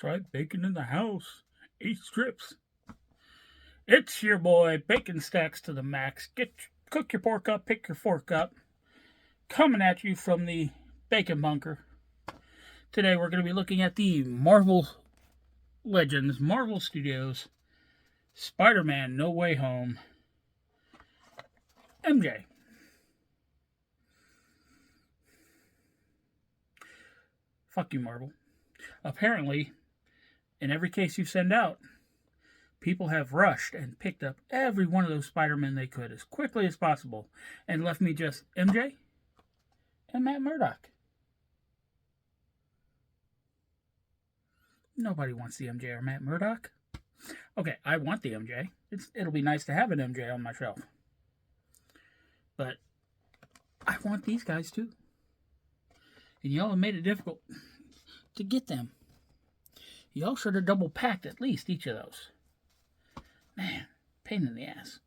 That's right, bacon in the house. 8 strips. It's your boy, Bacon Stacks to the max. Cook your pork up, pick your fork up. Coming at you from the Bacon Bunker. Today we're going to be looking at the Marvel Legends, Marvel Studios, Spider-Man No Way Home, MJ. Fuck you, Marvel. Apparently, in every case you send out, people have rushed and picked up every one of those Spider-Men they could as quickly as possible and left me just MJ and Matt Murdock. Nobody wants the MJ or Matt Murdock. Okay, I want the MJ. It'll be nice to have an MJ on my shelf. But I want these guys too. And y'all have made it difficult to get them. Y'all should have double packed at least each of those. Man, pain in the ass.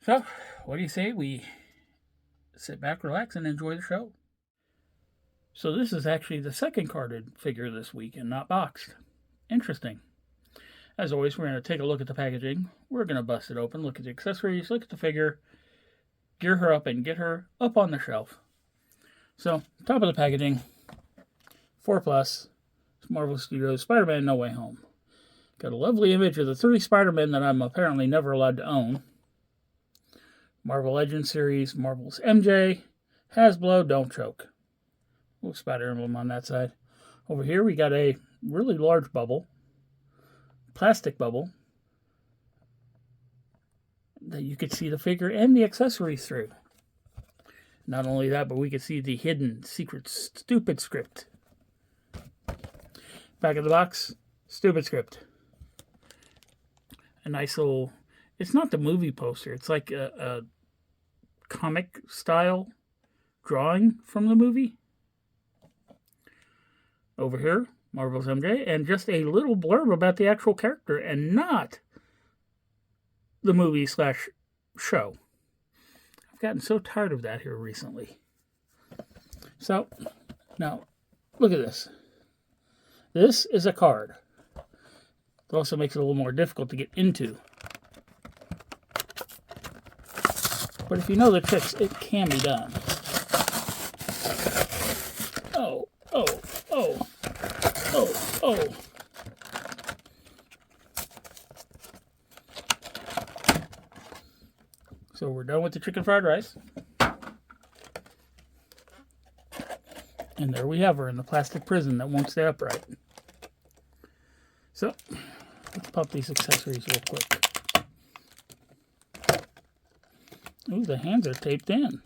So, what do you say we sit back, relax, and enjoy the show? So this is actually the second carded figure this week and not boxed. Interesting. As always, we're going to take a look at the packaging. We're going to bust it open, look at the accessories, look at the figure, gear her up, and get her up on the shelf. So, top of the packaging, 4+, Marvel Studios, Spider-Man No Way Home. Got a lovely image of the 3 Spider-Men that I'm apparently never allowed to own. Marvel Legends series, Marvel's MJ, Hasbro, Don't Choke. Little spider emblem on that side. Over here we got a really large bubble, plastic bubble, that you could see the figure and the accessories through. Not only that, but we could see the hidden, secret, stupid script. Back of the box, stupid script. A nice little, it's not the movie poster, it's like a comic style drawing from the movie. Over here, Marvel's MJ, and just a little blurb about the actual character and not the movie / show. I've gotten so tired of that here recently. So, now, look at this. This is a card. It also makes it a little more difficult to get into. But if you know the tricks, it can be done. Oh. So we're done with the chicken fried rice. And there we have her in the plastic prison that won't stay upright. So, let's pop these accessories real quick. Ooh, the hands are taped in.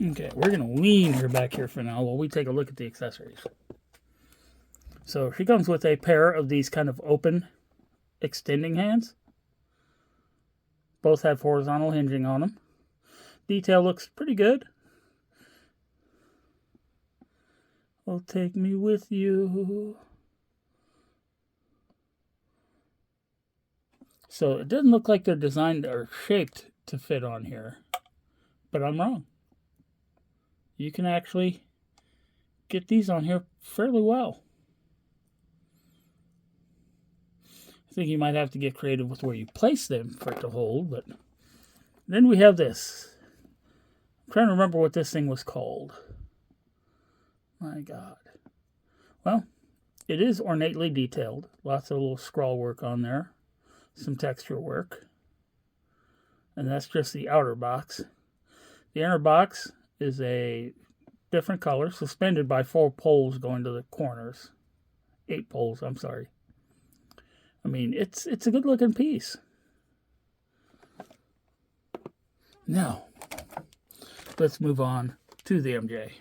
Okay, we're going to lean her back here for now while we take a look at the accessories. So she comes with a pair of these kind of open extending hands. Both have horizontal hinging on them. Detail looks pretty good. Oh, take me with you. So it doesn't look like they're designed or shaped to fit on here. But I'm wrong. You can actually get these on here fairly well. I think you might have to get creative with where you place them for it to hold, but then we have this. I'm trying to remember what this thing was called. My God. Well, it is ornately detailed. Lots of little scrawl work on there. Some texture work. And that's just the outer box. The inner box is a different color, suspended by 4 poles going to the corners. 8 poles, I'm sorry. I mean, it's a good looking piece. Now, let's move on to the MJ.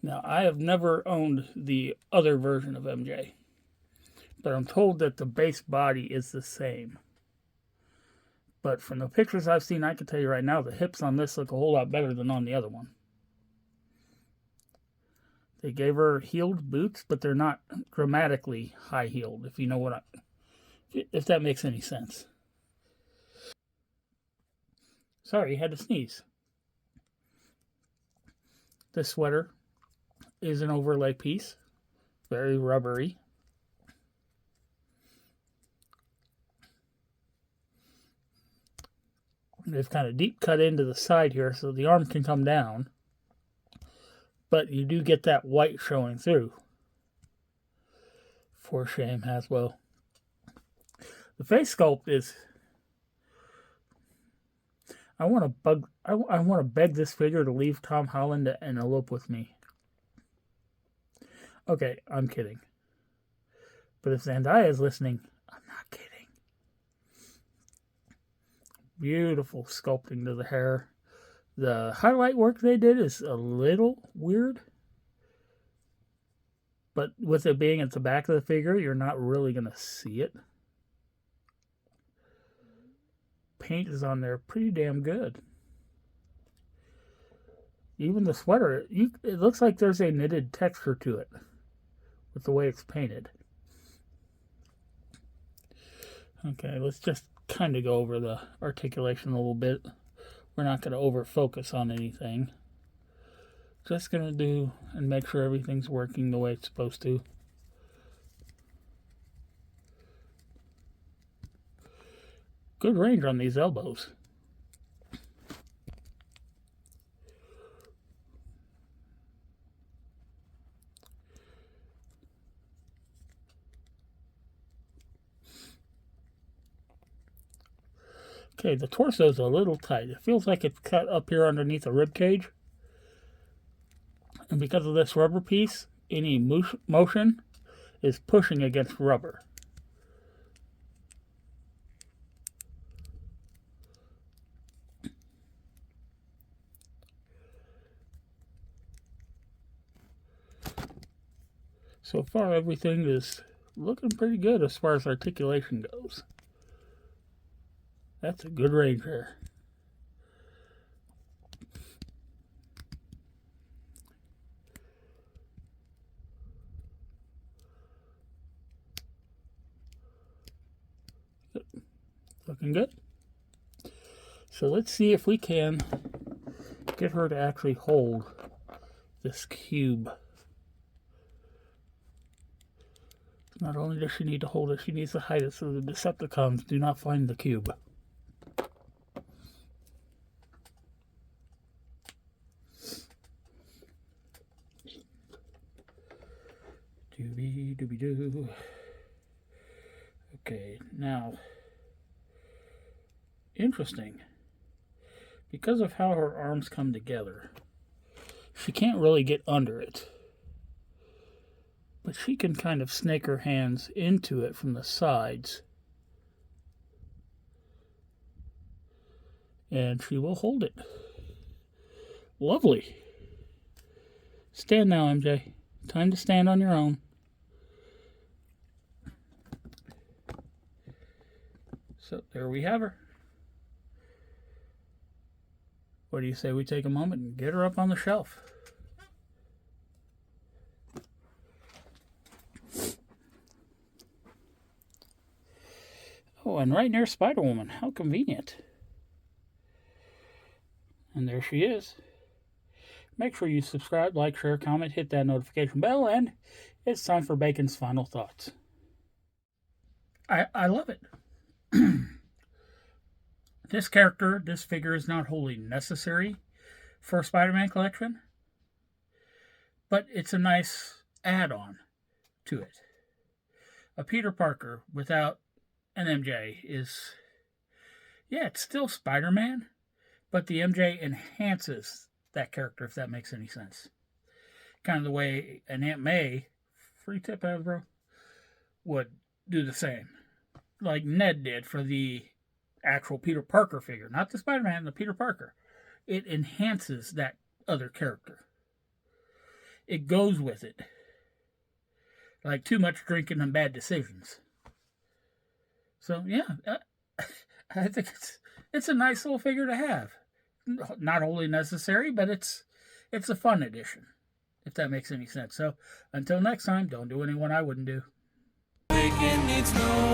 Now, I have never owned the other version of MJ, but I'm told that the base body is the same. But from the pictures I've seen, I can tell you right now, the hips on this look a whole lot better than on the other one. They gave her heeled boots, but they're not dramatically high-heeled, if you know what if that makes any sense. Sorry, had to sneeze. This sweater is an overlay piece, very rubbery. They've kind of deep cut into the side here so the arm can come down, but you do get that white showing through. For shame, Hasbro. The face sculpt is... I want to beg this figure to leave Tom Holland and elope with me. Okay, I'm kidding. But if Zendaya is listening, I'm not kidding. Beautiful sculpting to the hair. The highlight work they did is a little weird. But with it being at the back of the figure, you're not really going to see it. Paint is on there pretty damn good. Even the sweater, it looks like there's a knitted texture to it with the way it's painted. Okay, let's just kind of go over the articulation a little bit. We're not going to over focus on anything. Just going to do and make sure everything's working the way it's supposed to. Good range on these elbows. Okay, the torso's a little tight. It feels like it's cut up here underneath the rib cage. And because of this rubber piece, any motion is pushing against rubber. So far, everything is looking pretty good as far as articulation goes. That's a good range there. Good. Looking good. So let's see if we can get her to actually hold this cube. Not only does she need to hold it, she needs to hide it so the Decepticons do not find the cube. Doobie-doobie-doo. Okay, now, interesting. Because of how her arms come together, she can't really get under it. But she can kind of snake her hands into it from the sides. And she will hold it. Lovely. Stand now, MJ. Time to stand on your own. So there we have her. What do you say we take a moment and get her up on the shelf? Oh, and right near Spider-Woman. How convenient. And there she is. Make sure you subscribe, like, share, comment, hit that notification bell, and it's time for Bacon's final thoughts. I love it. This figure is not wholly necessary for a Spider-Man collection, but it's a nice add-on to it. A Peter Parker without an MJ is, yeah, it's still Spider-Man, but the MJ enhances that character, if that makes any sense. Kind of the way an Aunt May, free tip Hasbro, would do the same. Like Ned did for the actual Peter Parker figure. Not the Spider-Man, the Peter Parker. It enhances that other character. It goes with it. Like too much drinking and bad decisions. So, yeah, I think it's a nice little figure to have. Not wholly necessary, but it's a fun addition, if that makes any sense. So until next time, don't do anyone I wouldn't do. Needs no